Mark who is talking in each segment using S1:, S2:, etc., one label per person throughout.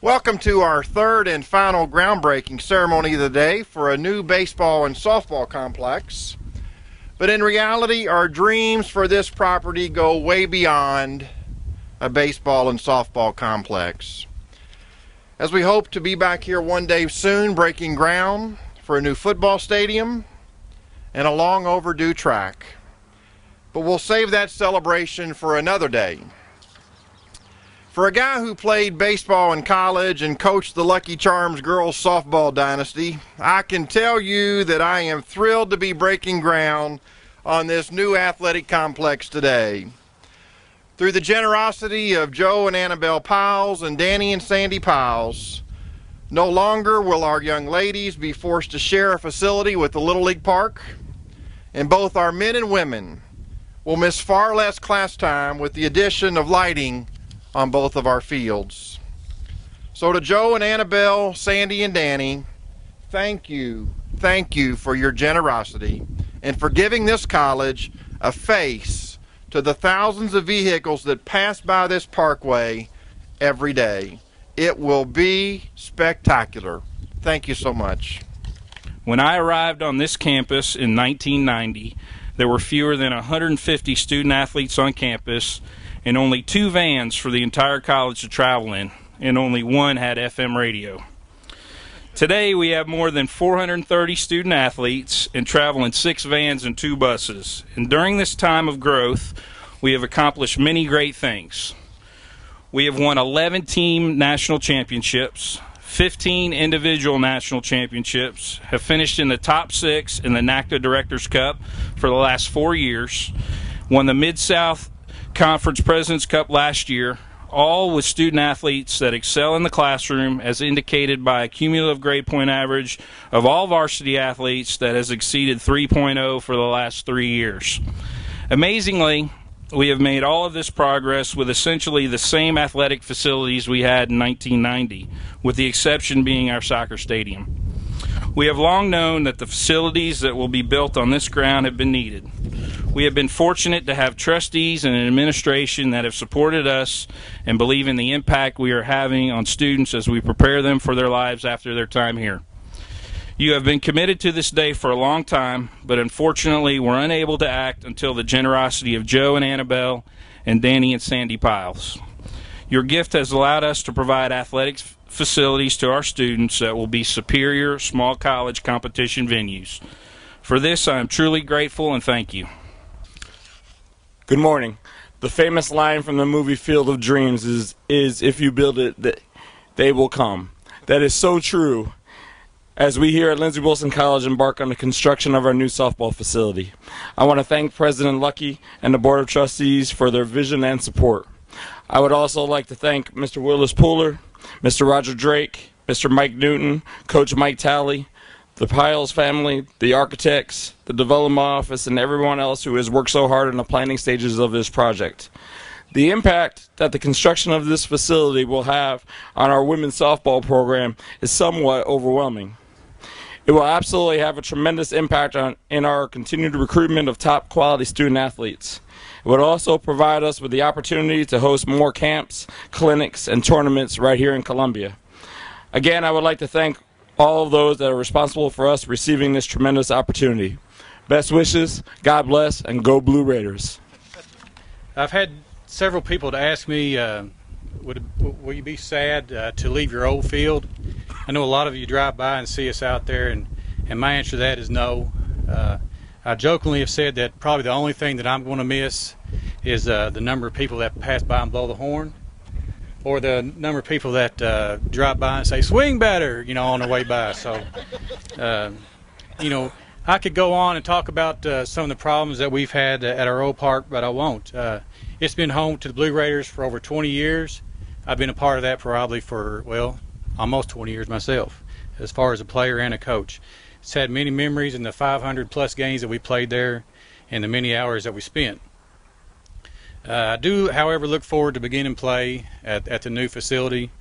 S1: Welcome to our third and final groundbreaking ceremony of the day for a new baseball and softball complex. But in reality, our dreams for this property go way beyond a baseball and softball complex. As we hope to be back here one day soon breaking ground for a new football stadium and a long overdue track. But we'll save that celebration for another day. For a guy who played baseball in college and coached the Lucky Charms girls softball dynasty, I can tell you that I am thrilled to be breaking ground on this new athletic complex today. Through the generosity of Joe and Annabelle Piles and Danny and Sandy Piles, no longer will our young ladies be forced to share a facility with the Little League Park, and both our men and women will miss far less class time with the addition of lighting on both of our fields. So to Joe and Annabelle, Sandy and Danny, thank you for your generosity and for giving this college a face to the thousands of vehicles that pass by this parkway every day. It will be spectacular. Thank you so much.
S2: When I arrived on this campus in 1990, there were fewer than 150 student athletes on campus and only 2 vans for the entire college to travel in, and only one had FM radio. Today we have more than 430 student athletes and travel in 6 vans and 2 buses. And during this time of growth, we have accomplished many great things. We have won 11 team national championships, 15 individual national championships, have finished in the top 6 in the NACDA Directors Cup for the last 4 years, won the Mid-South Conference President's Cup last year, all with student athletes that excel in the classroom as indicated by a cumulative grade point average of all varsity athletes that has exceeded 3.0 for the last 3 years. Amazingly, we have made all of this progress with essentially the same athletic facilities we had in 1990, with the exception being our soccer stadium. We have long known that the facilities that will be built on this ground have been needed. We have been fortunate to have trustees and an administration that have supported us and believe in the impact we are having on students as we prepare them for their lives after their time here. You have been committed to this day for a long time, but unfortunately were unable to act until the generosity of Joe and Annabelle and Danny and Sandy Piles. Your gift has allowed us to provide athletic facilities to our students that will be superior small college competition venues. For this, I am truly grateful and thank you.
S3: Good morning. The famous line from the movie Field of Dreams is if you build it, they will come. That is so true as we here at Lindsey Wilson College embark on the construction of our new softball facility. I want to thank President Lucky and the Board of Trustees for their vision and support. I would also like to thank Mr. Willis Pooler, Mr. Roger Drake, Mr. Mike Newton, Coach Mike Talley, the Piles family, the architects, the development office, and everyone else who has worked so hard in the planning stages of this project. The impact that the construction of this facility will have on our women's softball program is somewhat overwhelming. It will absolutely have a tremendous impact in our continued recruitment of top quality student athletes. It would also provide us with the opportunity to host more camps, clinics, and tournaments right here in Columbia. Again, I would like to thank all of those that are responsible for us receiving this tremendous opportunity. Best wishes, God bless, and go Blue Raiders.
S4: I've had several people to ask me, will you be sad to leave your old field? I know a lot of you drive by and see us out there, and my answer to that is no. I jokingly have said that probably the only thing that I'm going to miss is the number of people that pass by and blow the horn, or the number of people that drive by and say, swing better, on their way by. So, I could go on and talk about some of the problems that we've had at our old park, but I won't. It's been home to the Blue Raiders for over 20 years. I've been a part of that probably for, almost 20 years myself, as far as a player and a coach. It's had many memories in the 500-plus games that we played there and the many hours that we spent. I do, however, look forward to beginning play at the new facility.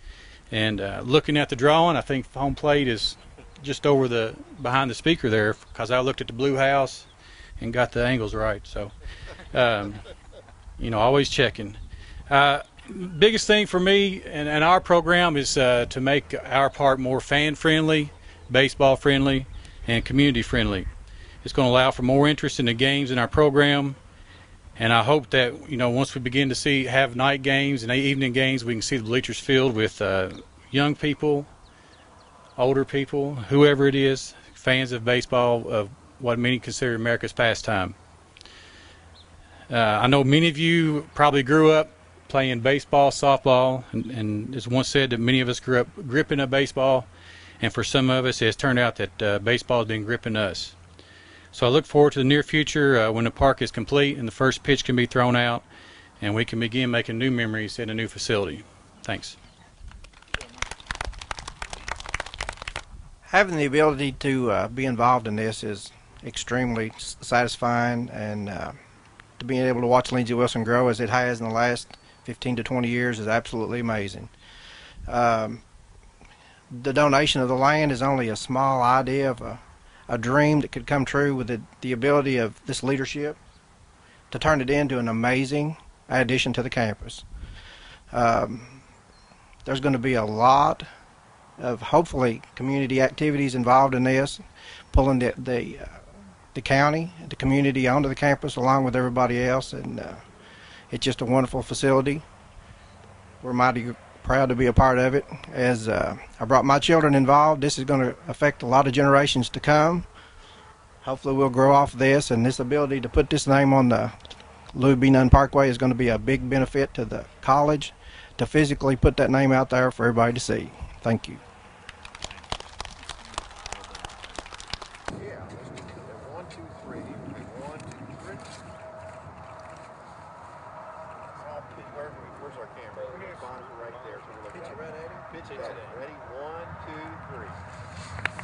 S4: And looking at the drawing, I think home plate is just over behind the speaker there, because I looked at the blue house and got the angles right. So, always checking. Biggest thing for me and our program is to make our park more fan-friendly, baseball-friendly, and community-friendly. It's going to allow for more interest in the games in our program, and I hope that, you know, once we begin to have night games and evening games, we can see the bleachers filled with young people, older people, whoever it is, fans of baseball, of what many consider America's pastime. I know many of you probably grew up playing baseball, softball, and as once said, that many of us grew up gripping a baseball, and for some of us it has turned out that baseball has been gripping us. So I look forward to the near future when the park is complete and the first pitch can be thrown out and we can begin making new memories in a new facility. Thanks.
S5: Having the ability to be involved in this is extremely satisfying, and to being able to watch Lindsey Wilson grow as it has in the last 15 to 20 years is absolutely amazing. The donation of the land is only a small idea of a dream that could come true with the ability of this leadership to turn it into an amazing addition to the campus. There's going to be a lot of hopefully community activities involved in this, pulling the county, the community onto the campus along with everybody else, and it's just a wonderful facility. We're mighty proud to be a part of it. As I brought my children involved, this is going to affect a lot of generations to come. Hopefully we'll grow off of this, and this ability to put this name on the Louis B. Nunn Parkway is going to be a big benefit to the college, to physically put that name out there for everybody to see. Thank you.
S1: Yeah, let's do that. 1, 2, 3. 1, 2, 3. Where's our camera? Right there. So pitch it right at him. Pitch it at him. Ready? 1, 2, 3.